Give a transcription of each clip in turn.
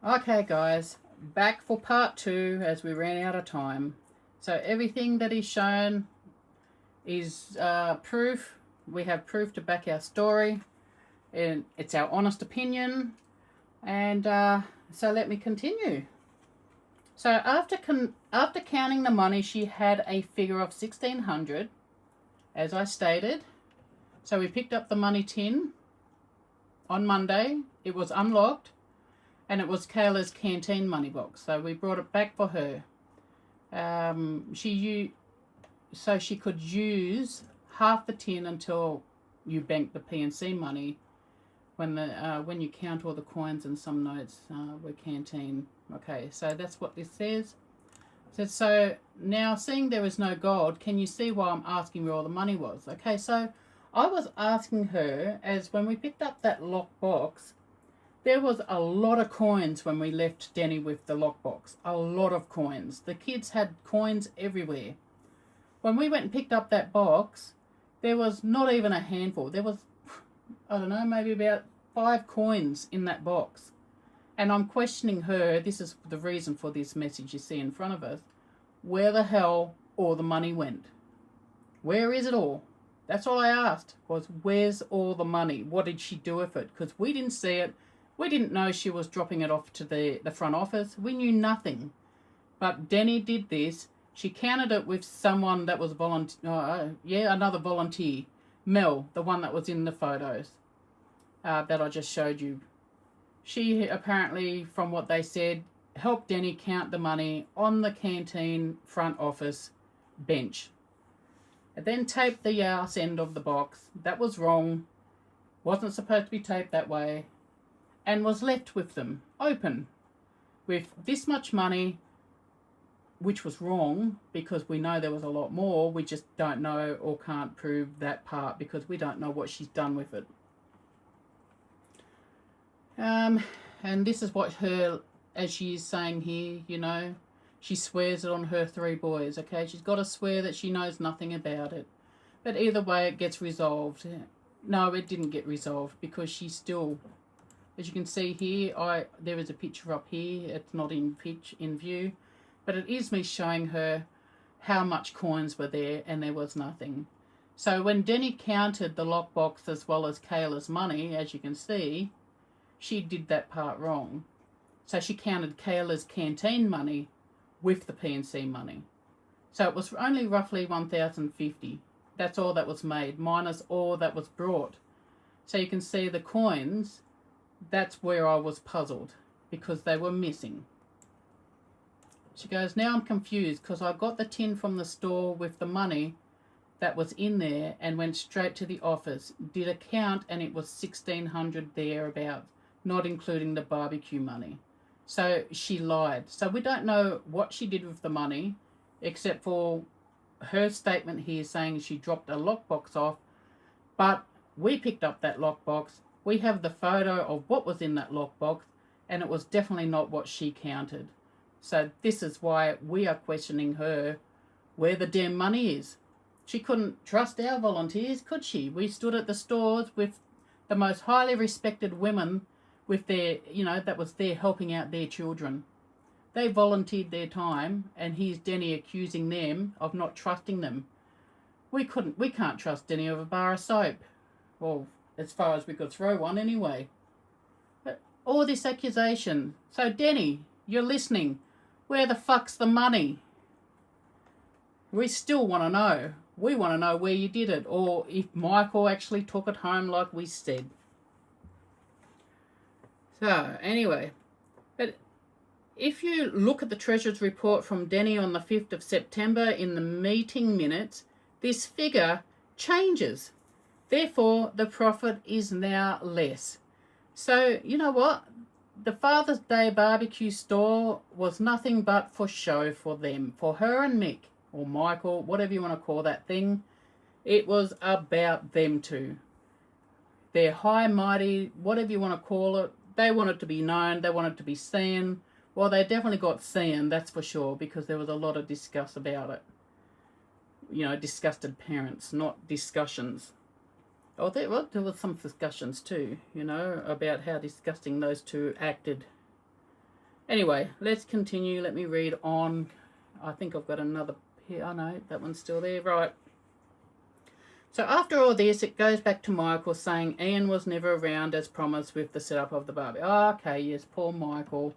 Okay, guys, back for part two as we ran out of time. So everything that is shown is proof. We have proof to back our story, and it's our honest opinion. And so let me continue. So after counting the money, she had a figure of 1,600, as I stated. So we picked up the money tin on Monday. It was unlocked, and it was Kayla's canteen money box. So we brought it back for her. So she could use half the tin until you bank the P&C money. When you count all the coins and some notes were canteen. Okay, so that's what this says. So now, seeing there is no gold, can you see why I'm asking where all the money was? Okay, so I was asking her, as when we picked up that lock box, there was a lot of coins when we left Denny with the lockbox. A lot of coins. The kids had coins everywhere. When we went and picked up that box, there was not even a handful. There was, I don't know, maybe about 5 coins in that box. And I'm questioning her, this is the reason for this message you see in front of us, where the hell all the money went. Where is it all? That's all I asked, was where's all the money? What did she do with it? Because we didn't see it. We didn't know she was dropping it off to the front office. We knew nothing. But Denny did this. She counted it with someone that was another volunteer. Mel, the one that was in the photos that I just showed you. She apparently, from what they said, helped Denny count the money on the canteen front office bench. And then taped the arse end of the box. That was wrong. Wasn't supposed to be taped that way. And was left with them, open, with this much money, which was wrong, because we know there was a lot more. We just don't know or can't prove that part because we don't know what she's done with it. And this is what her, as she is saying here, she swears it on her 3 boys, okay? She's got to swear that she knows nothing about it. But either way, it gets resolved. No, it didn't get resolved because she's still, as you can see here, there is a picture up here. It's not in view, but it is me showing her how much coins were there, and there was nothing. So when Denny counted the lockbox as well as Kayla's money, as you can see, she did that part wrong. So she counted Kayla's canteen money with the P&C money. So it was only roughly 1,050. That's all that was made, minus all that was brought. So you can see the coins, that's where I was puzzled, because they were missing. She goes, now I'm confused because I got the tin from the store with the money that was in there and went straight to the office, did a count, and it was 1,600 thereabouts, not including the barbecue money. So she lied. So we don't know what she did with the money, except for her statement here saying she dropped a lockbox off, but we picked up that lockbox. We have the photo of what was in that lockbox, and it was definitely not what she counted. So this is why we are questioning her where the damn money is. She couldn't trust our volunteers, could she? We stood at the stores with the most highly respected women with their, that was there helping out their children. They volunteered their time, and here's Denny accusing them of not trusting them. We can't trust Denny of a bar of soap. Well, as far as we could throw one anyway. But all this accusation. So Denny, you're listening. Where the fuck's the money? We still want to know. We want to know where you did it, or if Michael actually took it home like we said. So, anyway, but if you look at the Treasurer's report from Denny on the 5th of September in the meeting minutes, this figure changes. Therefore, the profit is now less. So, you know what? The Father's Day barbecue store was nothing but for show for them, for her and Mick, or Michael, whatever you want to call that thing. It was about them two. They're high, mighty, whatever you want to call it. They wanted to be known, they wanted to be seen. Well, they definitely got seen, that's for sure, because there was a lot of discuss about it. Disgusted parents, not discussions. Oh, there was some discussions too, about how disgusting those two acted. Anyway, let's continue. Let me read on. I think I've got another here. Oh no, that one's still there. Right. So after all this, it goes back to Michael saying Ian was never around as promised with the setup of the barbie. Oh, okay, yes, poor Michael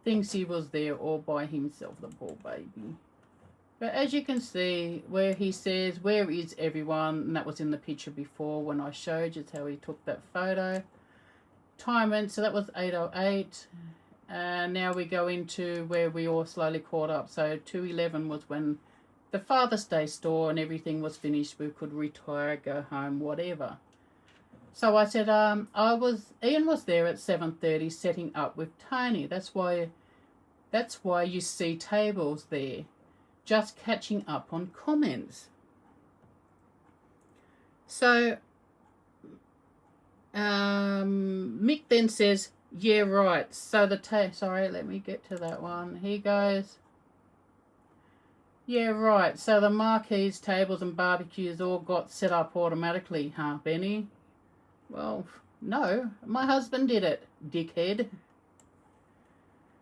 thinks he was there all by himself, the poor baby. But as you can see, where he says, where is everyone? And that was in the picture before when I showed you how he took that photo. Time went, so that was 8:08. And now we go into where we all slowly caught up. So 2:11 was when the Father's Day store and everything was finished. We could retire, go home, whatever. So I said, Ian was there at 7:30 setting up with Tony. That's why you see tables there, just catching up on comments. So Mick then says, yeah, right. So sorry, let me get to that one. He goes, yeah, right. So the marquees, tables and barbecues all got set up automatically, huh, Benny? Well, no. My husband did it, dickhead.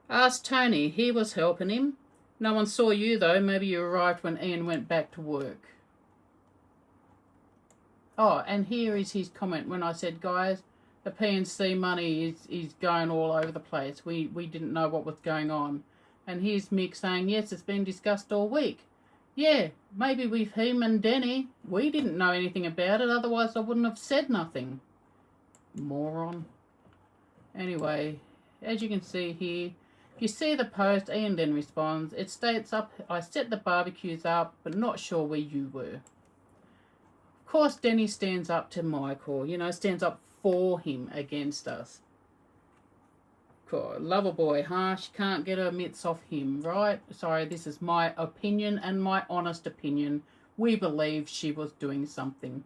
Ask Tony. He was helping him. No one saw you, though. Maybe you arrived when Ian went back to work. Oh, and here is his comment when I said, guys, the P&C money is going all over the place. We didn't know what was going on. And here's Mick saying, yes, it's been discussed all week. Yeah, maybe with him and Denny. We didn't know anything about it, otherwise I wouldn't have said nothing. Moron. Anyway, as you can see here, if you see the post, Ian then responds, it states up, I set the barbecues up, but not sure where you were. Of course, Denny stands up to Michael, stands up for him against us. God, lover boy, huh? She can't get her mitts off him, right? Sorry, this is my opinion and my honest opinion. We believe she was doing something.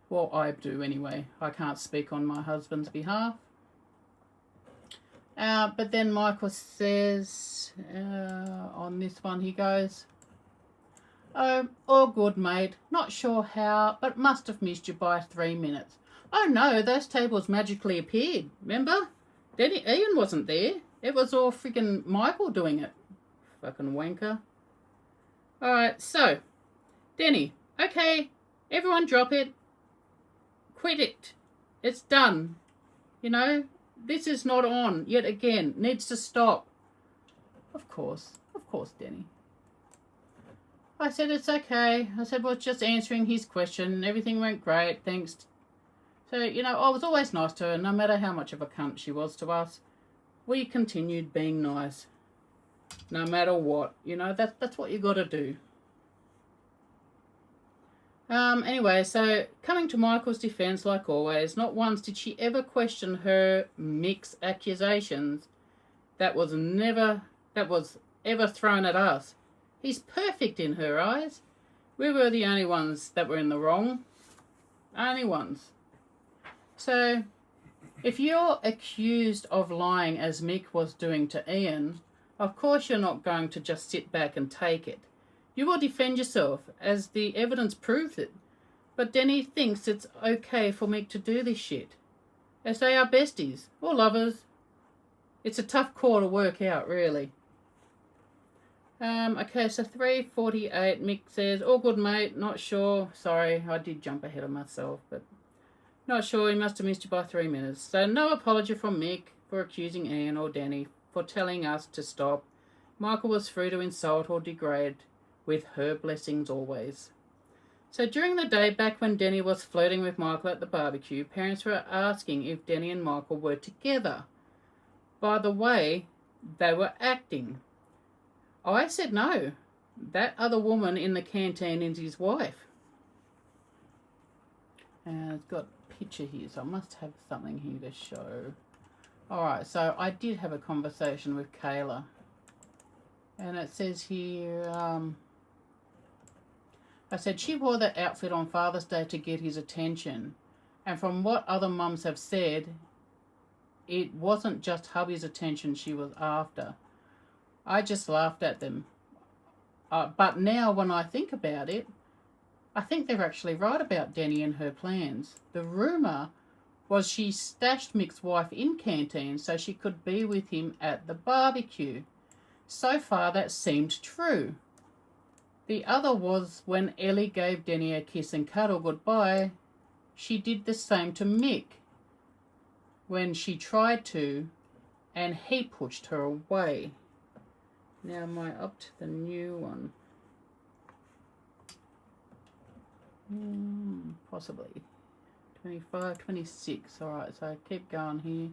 Well, I do anyway. I can't speak on my husband's behalf. But then Michael says, on this one he goes, oh, all good, mate. Not sure how, but must have missed you by 3 minutes. Oh no, those tables magically appeared, remember? Ian wasn't there. It was all freaking Michael doing it. Fucking wanker. Alright, so, Denny, okay, everyone drop it. Quit it. It's done. This is not on yet again. Needs to stop. Of course, Denny. I said it's okay. I said, well, just answering his question. Everything went great, thanks. So, I was always nice to her, no matter how much of a cunt she was to us. We continued being nice. No matter what. That's what you got to do. Anyway, so coming to Michael's defense, like always, not once did she ever question her Mick's accusations. That was ever thrown at us. He's perfect in her eyes. We were the only ones that were in the wrong. Only ones. So, if you're accused of lying as Mick was doing to Ian, of course you're not going to just sit back and take it. You will defend yourself, as the evidence proves it. But Denny thinks it's okay for Mick to do this shit, as they are besties, or lovers. It's a tough call to work out, really. Okay, so 3:48, Mick says, all good, mate, not sure. Sorry, I did jump ahead of myself, but not sure, he must have missed you by 3 minutes. So no apology from Mick for accusing Ian or Denny for telling us to stop. Michael was free to insult or degrade, with her blessings always. So during the day, back when Denny was flirting with Michael at the barbecue, parents were asking if Denny and Michael were together. By the way, they were acting. I said no. That other woman in the canteen is his wife. And it's got a picture here, so I must have something here to show. Alright, so I did have a conversation with Kayla. And it says here, I said she wore that outfit on Father's Day to get his attention. And from what other mums have said, it wasn't just hubby's attention she was after. I just laughed at them. But now when I think about it, I think they're actually right about Denny and her plans. The rumour was she stashed Mick's wife in canteen so she could be with him at the barbecue. So far that seemed true. The other was when Ellie gave Denny a kiss and cuddle goodbye, she did the same to Mick when she tried to, and he pushed her away. Now am I up to the new one? Possibly. 25, 26. Alright, so keep going here.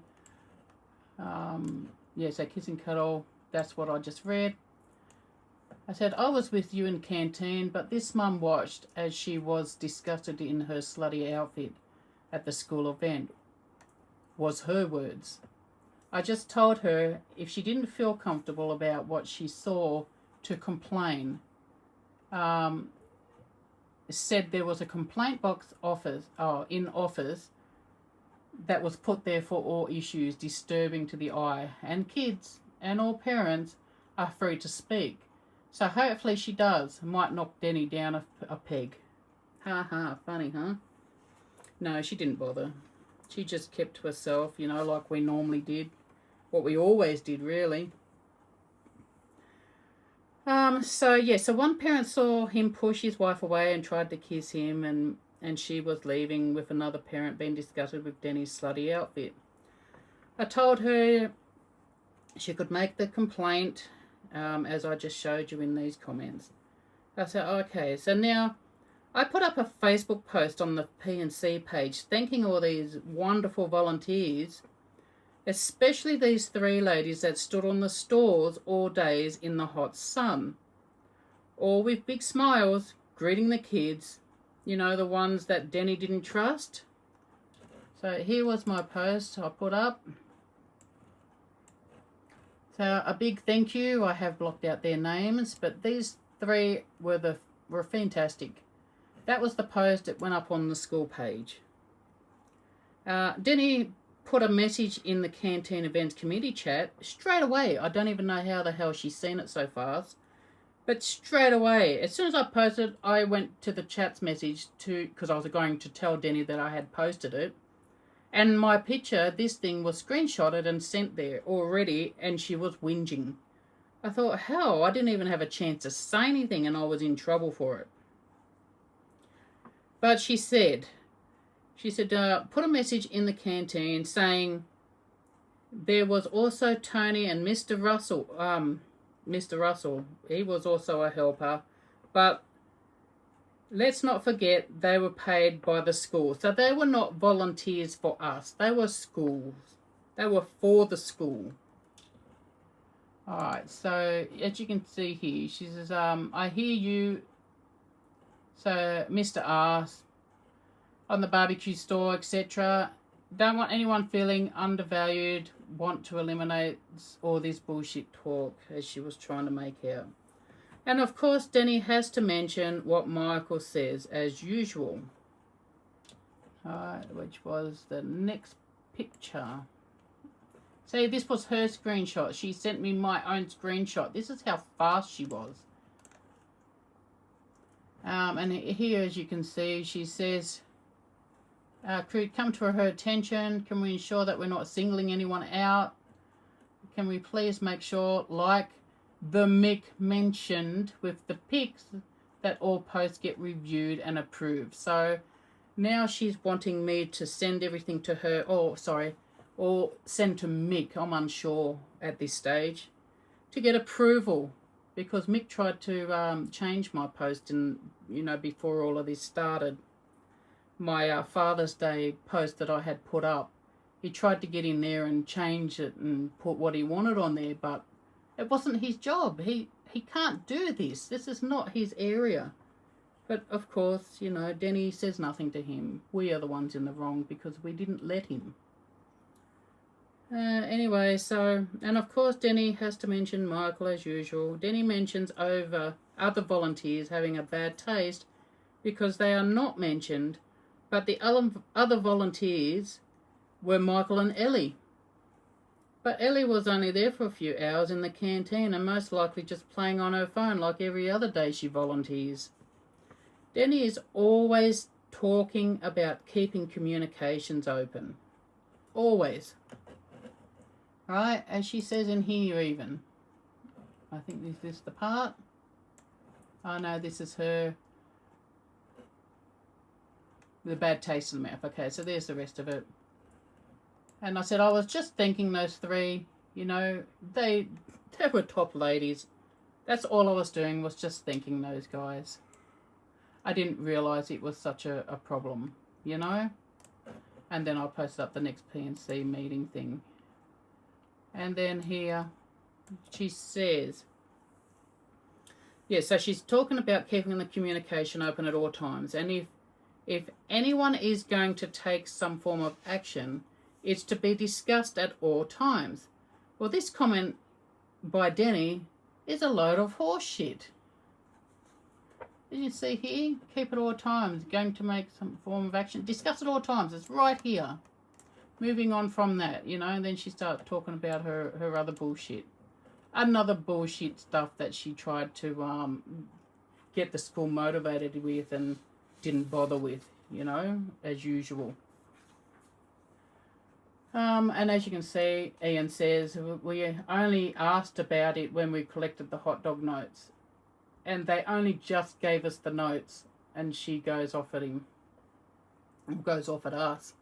Yeah, so kiss and cuddle. That's what I just read. I said, I was with you in canteen, but this mum watched as she was disgusted in her slutty outfit at the school event. Was her words. I just told her if she didn't feel comfortable about what she saw to complain. Said there was a complaint box in office that was put there for all issues disturbing to the eye, and kids and all parents are free to speak. So hopefully she does. Might knock Denny down a peg. Ha ha, funny, huh? No, she didn't bother. She just kept to herself, you know, like we normally did. What we always did, really. So one parent saw him push his wife away and tried to kiss him, and she was leaving with another parent being disgusted with Denny's slutty outfit. I told her she could make the complaint, as I just showed you in these comments. I said, okay, so now I put up a Facebook post on the P&C page thanking all these wonderful volunteers, especially these 3 ladies that stood on the stores all days in the hot sun, all with big smiles, greeting the kids, you know, the ones that Denny didn't trust. So here was my post I put up. So a big thank you. I have blocked out their names, but these 3 were fantastic. That was the post that went up on the school page. Denny put a message in the canteen events committee chat straight away. I don't even know how the hell she's seen it so fast, but straight away, as soon as I posted, I went to the chat's message because I was going to tell Denny that I had posted it, and my picture, this thing was screenshotted and sent there already, and she was whinging. I thought, hell, I didn't even have a chance to say anything and I was in trouble for it. But she said, put a message in the canteen saying there was also Tony and Mr. Russell. Mr. Russell, he was also a helper. But let's not forget they were paid by the school. So they were not volunteers for us. They were schools. They were for the school. Alright, so as you can see here, she says, I hear you. So Mr. R, on the barbecue store, etc. Don't want anyone feeling undervalued, want to eliminate all this bullshit talk, as she was trying to make out. And of course, Denny has to mention what Michael says, as usual. Alright, which was the next picture. See, this was her screenshot. She sent me my own screenshot. This is how fast she was. And here, as you can see, she says, could come to her attention. Can we ensure that we're not singling anyone out? Can we please make sure, like the Mick mentioned with the pics, that all posts get reviewed and approved? So now she's wanting me to send everything to her, or send to Mick, I'm unsure at this stage, to get approval. Because Mick tried to change my post, and before all of this started, my Father's Day post that I had put up, he tried to get in there and change it and put what he wanted on there, but it wasn't his job. He can't do this. This is not his area. But of course, Denny says nothing to him. We are the ones in the wrong because we didn't let him. Anyway, and of course Denny has to mention Michael as usual. Denny mentions over other volunteers having a bad taste because they are not mentioned, but the other volunteers were Michael and Ellie. But Ellie was only there for a few hours in the canteen and most likely just playing on her phone like every other day she volunteers. Denny is always talking about keeping communications open. Always. Right, as she says in here even. I think is this the part? Oh no, this is her. The bad taste in the mouth. Okay, so there's the rest of it. And I said, I was just thinking those three, you know, they were top ladies. That's all I was doing, was just thinking those guys. I didn't realise it was such a problem, you know. And then I'll post up the next P&C meeting thing. And then here, she says, yeah, so she's talking about keeping the communication open at all times. And if anyone is going to take some form of action, it's to be discussed at all times. Well, this comment by Denny is a load of horse shit. Did you see here? Keep at all times. Going to make some form of action. Discuss at all times. It's right here. Moving on from that, you know, and then she started talking about her other bullshit. Another bullshit stuff that she tried to get the school motivated with and didn't bother with, you know, as usual. And as you can see, Ian says, we only asked about it when we collected the hot dog notes. And they only just gave us the notes, and she goes off at him. Goes off at us.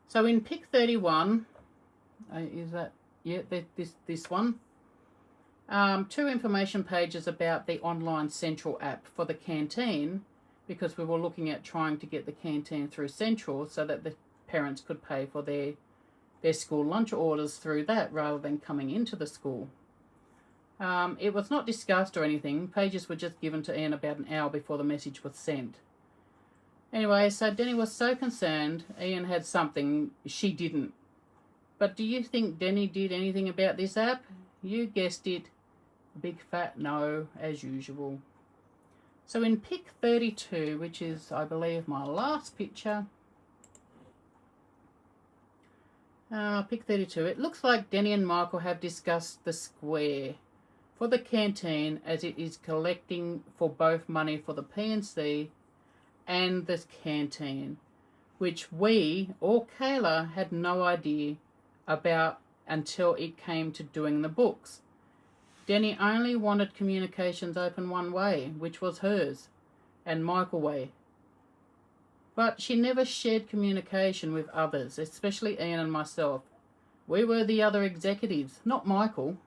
So in pick 31, is that, yeah, this one. 2 information pages about the online Central app for the canteen, because we were looking at trying to get the canteen through Central so that the parents could pay for their school lunch orders through that rather than coming into the school. It was not discussed or anything. Pages were just given to Ian about an hour before the message was sent. Anyway, so Denny was so concerned Ian had something she didn't. But do you think Denny did anything about this app? You guessed it. A big fat no, as usual. So in pick 32, which is, I believe, my last picture. Pick 32. It looks like Denny and Michael have discussed the square for the canteen, as it is collecting for both money for the P&C and the canteen, which we, or Kayla, had no idea about until it came to doing the books. Denny only wanted communications open one way, which was hers, and Michael way. But she never shared communication with others, especially Ian and myself. We were the other executives, not Michael.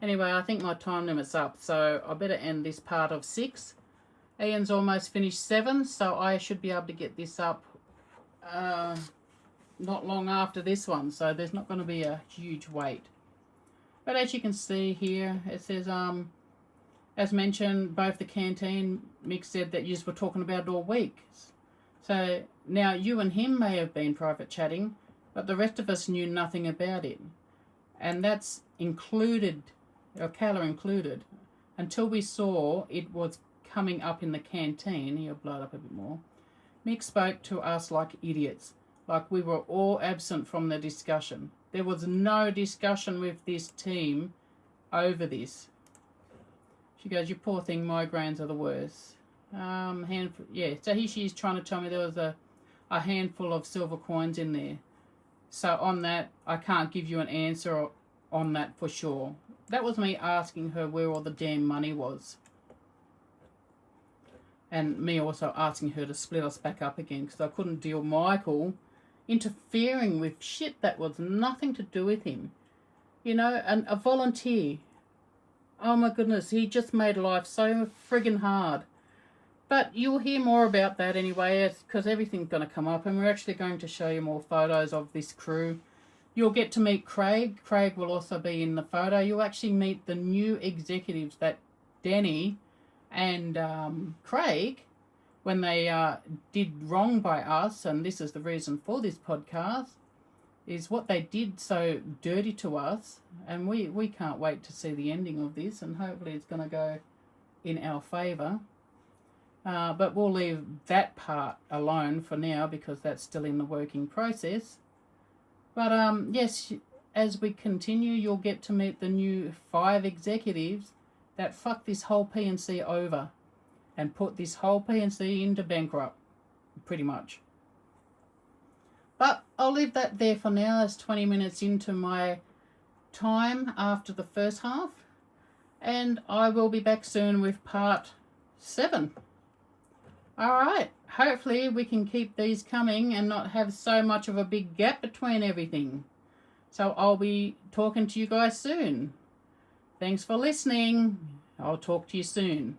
Anyway, I think my time limit's up, so I better end this part of 6. Ian's almost finished 7, so I should be able to get this up not long after this one, so there's not going to be a huge wait. But as you can see here, it says, as mentioned, both the canteen, Mick said that you were talking about it all week. So now you and him may have been private chatting, but the rest of us knew nothing about it. And that's included, or Kayla included, until we saw it was coming up in the canteen. He'll blow it up a bit more. Mick spoke to us like idiots, like we were all absent from the discussion. There was no discussion with this team over this. She goes, you poor thing, migraines are the worst. So here she is trying to tell me there was a handful of silver coins in there. So on that, I can't give you an answer on that for sure. That was me asking her where all the damn money was. And me also asking her to split us back up again, because I couldn't deal Michael interfering with shit that was nothing to do with him. You know, and a volunteer. Oh my goodness, he just made life so friggin' hard. But you'll hear more about that anyway, because everything's going to come up, and we're actually going to show you more photos of this crew. You'll get to meet Craig. Craig will also be in the photo. You'll actually meet the new executives that Denny and Craig, when they did wrong by us, and this is the reason for this podcast, is what they did so dirty to us, and we can't wait to see the ending of this, and hopefully it's going to go in our favour. But we'll leave that part alone for now, because that's still in the working process. But yes, as we continue, you'll get to meet the new 5 executives that fucked this whole P&C over and put this whole P&C into bankrupt, pretty much. But I'll leave that there for now. That's 20 minutes into my time after the first half. And I will be back soon with part 7. Alright, hopefully we can keep these coming and not have so much of a big gap between everything. So I'll be talking to you guys soon. Thanks for listening. I'll talk to you soon.